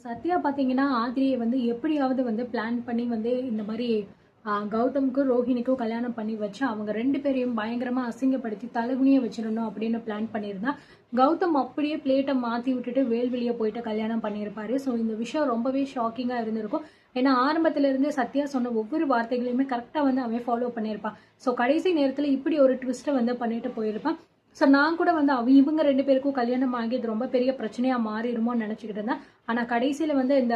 சத்யா பார்த்தீங்கன்னா, ஆதிரிய வந்து எப்படியாவது வந்து பிளான் பண்ணி வந்து இந்த மாரி கௌதம்க்கும், ரோஹிணிக்கும் கல்யாணம் பண்ணி வச்சு, அவங்க 2 பேரையும் பயங்கரமா அசிங்கப்படுத்தி தலகுனிய வச்சிரணும் அப்படின்னு பிளான் பண்ணியிருந்தா, கௌதம் அப்படியே பிளேட்ட மாத்தி விட்டுட்டு வேல்வெளிய போயிட்டு கல்யாணம் பண்ணியிருப்பாரு. ஸோ இந்த விஷயம் ரொம்பவே ஷாக்கிங்கா இருந்திருக்கும். ஏன்னா ஆரம்பத்துல இருந்தே சத்யா சொன்ன ஒவ்வொரு வார்த்தைகளையுமே கரெக்ட்டா வந்து அவன் ஃபாலோ பண்ணியிருப்பான். ஸோ கடைசி நேரத்துல இப்படி ஒரு ட்விஸ்ட்ட வந்து பண்ணிட்டு போயிருப்பான். ஸோ நான் கூட வந்து இவங்க 2 பேருக்கும் கல்யாணம் ஆகி இது ரொம்ப பெரிய பிரச்சனையா மாறிடுமோன்னு நினைச்சுக்கிட்டு இருந்தேன். ஆனா கடைசியில வந்து இந்த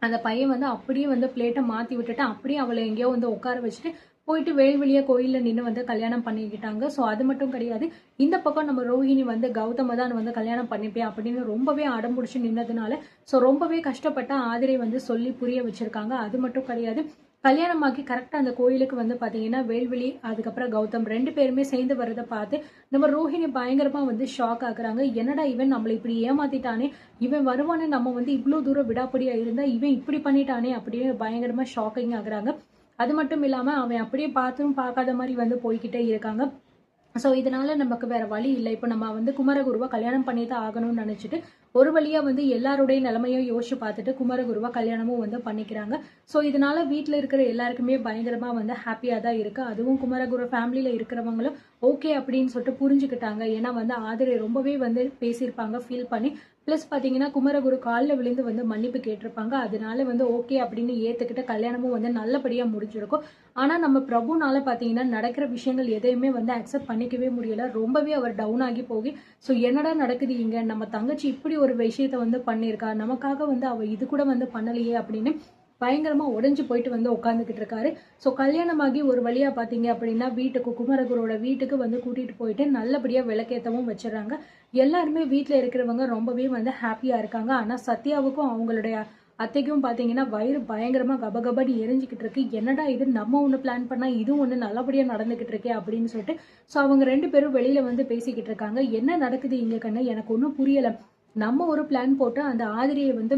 அந்த பையன் வந்து அப்படியே வந்து பிளேட்டை மாத்தி விட்டுட்டு அப்படியே அவளை எங்கேயோ வந்து உட்கார வச்சுட்டு போயிட்டு வேல்வெளிய கோயில்ல நின்று வந்து கல்யாணம் பண்ணிக்கிட்டாங்க. ஸோ அது மட்டும் கிடையாது, இந்த பக்கம் நம்ம ரோஹிணி வந்து கௌதம தான் வந்து கல்யாணம் பண்ணிப்பேன் அப்படின்னு ரொம்பவே அடம்பிடிச்சு நின்னதுனால ஸோ ரொம்பவே கஷ்டப்பட்ட ஆதிரை வந்து சொல்லி புரிய வச்சிருக்காங்க. அது மட்டும் கிடையாது, கல்யாணமாக்கி கரெக்டா அந்த கோயிலுக்கு வந்து பாத்தீங்கன்னா வேல்விழி அதுக்கப்புறம் கௌதம் 2 பேருமே சேர்ந்து வரதை பார்த்து நம்ம ரோஹிணி பயங்கரமா வந்து ஷாக் ஆகுறாங்க. என்னடா இவன் நம்மளை இப்படி ஏமாத்திட்டானே, இவன் வருவானே, நம்ம வந்து இவ்வளவு தூரம் விடாப்படியா இருந்தா இவன் இப்படி பண்ணிட்டானே அப்படின்னு பயங்கரமா ஷாக்கிங் ஆகுறாங்க. அது மட்டும் இல்லாம அவன் அப்படியே பார்த்தும் பார்க்காத மாதிரி வந்து போய்கிட்டே இருக்காங்க. ஸோ இதனால நமக்கு வேற வழி இல்லை. இப்போ நம்ம வந்து குமரகுருவை கல்யாணம் பண்ணி தான் ஆகணும்னு நினைச்சிட்டு ஒரு வழியா வந்து எல்லாருடைய நிலைமையும் யோசிச்சு பார்த்துட்டு குமரகுருவை கல்யாணமும் வந்து பண்ணிக்கிறாங்க. ஸோ இதனால வீட்டில் இருக்கிற எல்லாருக்குமே பயங்கரமா வந்து ஹாப்பியா தான் இருக்கு. அதுவும் குமரகுரு ஃபேமிலியில இருக்கிறவங்களும் ஓகே அப்படின்னு சொல்லிட்டு புரிஞ்சுக்கிட்டாங்க. ஏன்னா வந்து ஆதிரை ரொம்பவே வந்து பேசியிருப்பாங்க ஃபீல் பண்ணி. பிளஸ் பாத்தீங்கன்னா குமரகுரு காலில் விழுந்து வந்து மன்னிப்பு கேட்டிருப்பாங்க. அதனால வந்து ஓகே அப்படின்னு ஏத்துக்கிட்ட கல்யாணமும் வந்து நல்லபடியா முடிஞ்சிருக்கும். ஆனா நம்ம பிரபுனால பாத்தீங்கன்னா நடக்கிற விஷயங்கள் எதையுமே வந்து அக்செப்ட் பண்ணிக்கவே முடியல. ரொம்பவே அவர் டவுன் ஆகி போகி ஸோ என்னடா நடக்குது இங்க, நம்ம தங்கச்சி இப்படி ஒரு விஷயத்த வந்து பண்ணியிருக்கா, நமக்காக வந்து அவ இது கூட வந்து பண்ணலையே அப்படின்னு பயங்கரமா உடைஞ்சு போயிட்டு வந்து உட்காந்துக்கிட்டு இருக்காரு. ஸோ கல்யாணமாகி ஒரு வழியா பாத்தீங்க அப்படின்னா வீட்டுக்கு குமரகுரோட வீட்டுக்கு வந்து கூட்டிட்டு போயிட்டு நல்லபடியா விளக்கேற்றவும் வச்சிடறாங்க. எல்லாருமே வீட்டுல இருக்கிறவங்க ரொம்பவே வந்து ஹாப்பியா இருக்காங்க. ஆனா சத்யாவுக்கும் அவங்களுடைய அத்தைக்கும் பாத்தீங்கன்னா வயிறு பயங்கரமா கபகபடி எரிஞ்சுக்கிட்டு இருக்கு. என்னடா இது, நம்ம ஒண்ணு பிளான் பண்ணா இதுவும் ஒண்ணு நல்லபடியா நடந்துகிட்டு இருக்கே அப்படின்னு சொல்லிட்டு ஸோ அவங்க 2 பேரும் வெளியில வந்து பேசிக்கிட்டு இருக்காங்க. என்ன நடக்குது இங்க கண்ணு, எனக்கு ஒன்றும் புரியல. நம்ம ஒரு பிளான் போட்டு அந்த ஆதிரியை வந்து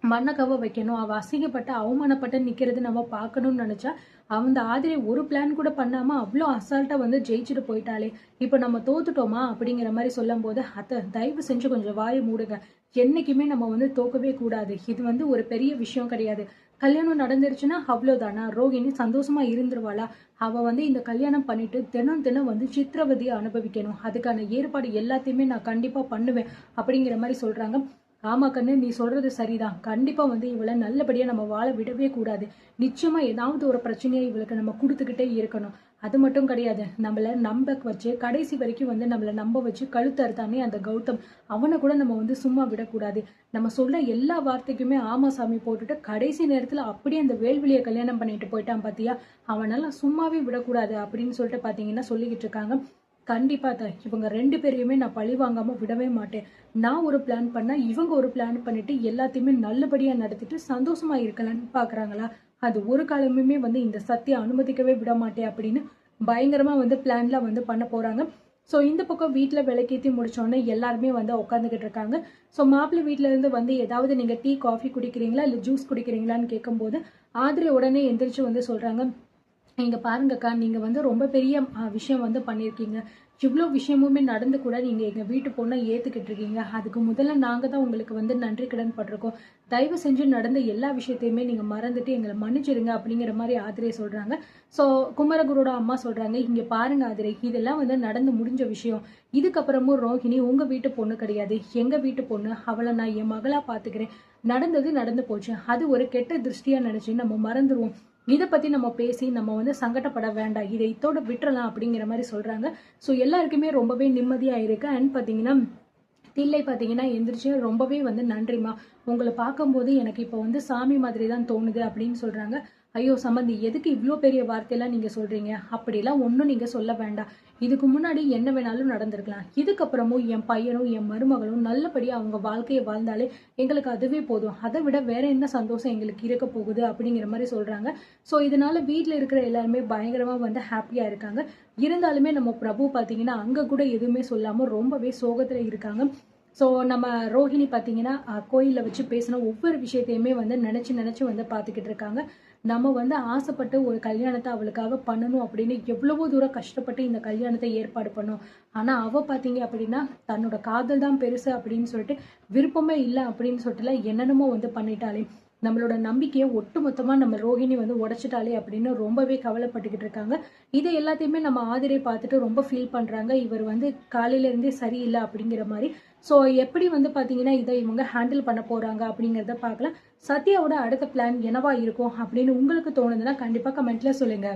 மண்ணக்கவ வைக்கணும், அவ அசிங்கப்பட்டு அவமானப்பட்டு நிக்கிறது நம்ம பார்க்கணும்னு நினைச்சா அந்த ஆதிரை ஒரு பிளான் கூட பண்ணாம அவ்வளோ அசால்ட்டா வந்து ஜெயிச்சுட்டு போயிட்டாலே, இப்ப நம்ம தோத்துட்டோமா அப்படிங்கிற மாதிரி சொல்லும் போது, அத்தை தயவு செஞ்சு கொஞ்சம் வாயை மூடுங்க, என்னைக்குமே நம்ம வந்து தோக்கவே கூடாது, இது வந்து ஒரு பெரிய விஷயம் கிடையாது, கல்யாணம் நடந்துருச்சுன்னா அவ்வளவுதானா, ரோகிணி சந்தோஷமா இருந்துருவாளா, அவ வந்து இந்த கல்யாணம் பண்ணிட்டு தினம் தினம் வந்து சித்திரவதையை அனுபவிக்கணும், அதுக்கான ஏற்பாடு எல்லாத்தையுமே நான் கண்டிப்பா பண்ணுவேன் அப்படிங்கிற மாதிரி சொல்றாங்க. ஆமா கண்ணு, நீ சொல்றது சரிதான், கண்டிப்பா வந்து இவளை நல்லபடியா நம்ம வாழ விடவே கூடாது, நிச்சயமா ஏதாவது ஒரு பிரச்சனையை இவளுக்கு நம்ம கொடுத்துக்கிட்டே இருக்கணும். அது மட்டும் கிடையாது, நம்மள நம்ப வச்சு கடைசி வரைக்கும் வந்து நம்மளை நம்ப வச்சு கழுத்தறுத்தானே அந்த கௌதம், அவனை கூட நம்ம வந்து சும்மா விடக்கூடாது. நம்ம சொல்ற எல்லா வார்த்தைக்குமே ஆமா சாமி போட்டுட்டு கடைசி நேரத்துல அப்படியே அந்த வேல்விழியை கல்யாணம் பண்ணிட்டு போயிட்டான் பாத்தியா, அவனால சும்மாவே விடக்கூடாது அப்படின்னு சொல்லிட்டு பாத்தீங்கன்னா சொல்லிக்கிட்டு இருக்காங்க. கண்டிப்பா தான், இவங்க 2 பேரையுமே நான் பழி வாங்காம விடவே மாட்டேன். நான் ஒரு பிளான் பண்ணா இவங்க ஒரு பிளான் பண்ணிட்டு எல்லாத்தையுமே நல்லபடியா நடத்திட்டு சந்தோஷமா இருக்கலாம்னு பாக்குறாங்களா, அது ஒரு காலமுமே வந்து இந்த சத்திய அனுமதிக்கவே விட மாட்டேன் அப்படின்னு பயங்கரமா வந்து பிளான்லாம் வந்து பண்ண போறாங்க. ஸோ இந்த பக்கம் வீட்டில் விளக்கேற்றி முடிச்சோடனே எல்லாருமே வந்து உட்காந்துக்கிட்டு இருக்காங்க. ஸோ மாப்பிள்ளை வீட்டில இருந்து வந்து ஏதாவது நீங்க டீ காஃபி குடிக்கிறீங்களா இல்லை ஜூஸ் குடிக்கிறீங்களான்னு கேட்கும்போது ஆதிரை உடனே எந்திரிச்சு வந்து சொல்றாங்க, நீங்க பாருங்கக்கா, நீங்க வந்து ரொம்ப பெரிய விஷயம் வந்து பண்ணியிருக்கீங்க, இவ்வளோ விஷயமுமே நடந்து கூட நீங்க எங்க வீட்டு பொண்ணை ஏத்துக்கிட்டு இருக்கீங்க, அதுக்கு முதல்ல நாங்க தான் உங்களுக்கு வந்து நன்றி கடன் பட்டிருக்கோம், தயவு செஞ்சு நடந்த எல்லா விஷயத்தையுமே நீங்க மறந்துட்டு எங்களை மன்னிச்சிருங்க அப்படிங்கிற மாதிரி ஆதிரை சொல்றாங்க. ஸோ குமரகுரோட அம்மா சொல்றாங்க, இங்க பாருங்க ஆதிரை, இதெல்லாம் வந்து நடந்து முடிஞ்ச விஷயம், இதுக்கப்புறமும் ரோஹிணி உங்க வீட்டு பொண்ணு கிடையாது, எங்க வீட்டு பொண்ணு, அவளை நான் என் மகளா பாத்துக்கிறேன், நடந்தது நடந்து போச்சு, அது ஒரு கெட்ட திருஷ்டியா நினைச்சு நம்ம மறந்துருவோம், இதை பத்தி நம்ம பேசி நம்ம வந்து சங்கடப்பட வேண்டாம், இதை இதோட விட்டுறலாம் அப்படிங்கிற மாதிரி சொல்றாங்க. ஸோ எல்லாருக்குமே ரொம்பவே நிம்மதியா இருக்கு. அண்ட் பாத்தீங்கன்னா தில்லை பாத்தீங்கன்னா எந்திரிச்சு ரொம்பவே வந்து நன்றிமா, உங்களை பார்க்கும்போது எனக்கு இப்போ வந்து சாமி மாதிரி தான் தோணுது அப்படின்னு சொல்றாங்க. ஐயோ சம்பந்தி, எதுக்கு இவ்வளோ பெரிய வார்த்தையெல்லாம் நீங்க சொல்றீங்க, அப்படிலாம் ஒன்றும் நீங்க சொல்ல வேண்டாம், இதுக்கு முன்னாடி என்ன வேணாலும் நடந்திருக்கலாம், இதுக்கப்புறமும் என் பையனும் என் மருமகளும் நல்லபடியா அவங்க வாழ்க்கையை வாழ்ந்தாலே எங்களுக்கு அதுவே போதும், அதை விட வேற என்ன சந்தோஷம் எங்களுக்கு இருக்க போகுது அப்படிங்கிற மாதிரி சொல்றாங்க. ஸோ இதனால வீட்டில் இருக்கிற எல்லாருமே பயங்கரமா வந்து ஹாப்பியா இருக்காங்க. இருந்தாலுமே நம்ம பிரபு பாத்தீங்கன்னா அங்க கூட எதுவுமே சொல்லாம ரொம்பவே சோகத்துல இருக்காங்க. ஸோ நம்ம ரோஹிணி பார்த்தீங்கன்னா கோயிலில் வச்சு பேசின ஒவ்வொரு விஷயத்தையுமே வந்து நினச்சி வந்து பார்த்துக்கிட்டு இருக்காங்க. நம்ம வந்து ஆசைப்பட்டு ஒரு கல்யாணத்தை அவளுக்காக பண்ணணும் அப்படின்னு எவ்வளவோ தூரம் கஷ்டப்பட்டு இந்த கல்யாணத்தை ஏற்பாடு பண்ணோம். ஆனால் அவள் பார்த்தீங்க அப்படின்னா தன்னோட காதல் தான் பெருசு அப்படின்னு சொல்லிட்டு விருப்பமே இல்லை அப்படின்னு சொல்லிட்டுல என்னென்னமோ வந்து பண்ணிட்டாலே. நம்மளோட நம்பிக்கையை ஒட்டுமொத்தமாக நம்ம ரோஹிணி வந்து உடைச்சிட்டாலே அப்படின்னு ரொம்பவே கவலைப்பட்டுக்கிட்டு இருக்காங்க. இதை எல்லாத்தையுமே நம்ம ஆதிரை பார்த்துட்டு ரொம்ப ஃபீல் பண்ணுறாங்க. இவர் வந்து காலையிலேருந்தே சரியில்லை அப்படிங்கிற மாதிரி. ஸோ எப்படி வந்து பார்த்தீங்கன்னா இதை இவங்க ஹேண்டில் பண்ண போகிறாங்க அப்படிங்கிறத பார்க்கலாம். சத்யாவோட அடுத்த பிளான் என்னவா இருக்கும் அப்படின்னு உங்களுக்கு தோணுதுன்னா கண்டிப்பாக கமெண்ட்ல சொல்லுங்க.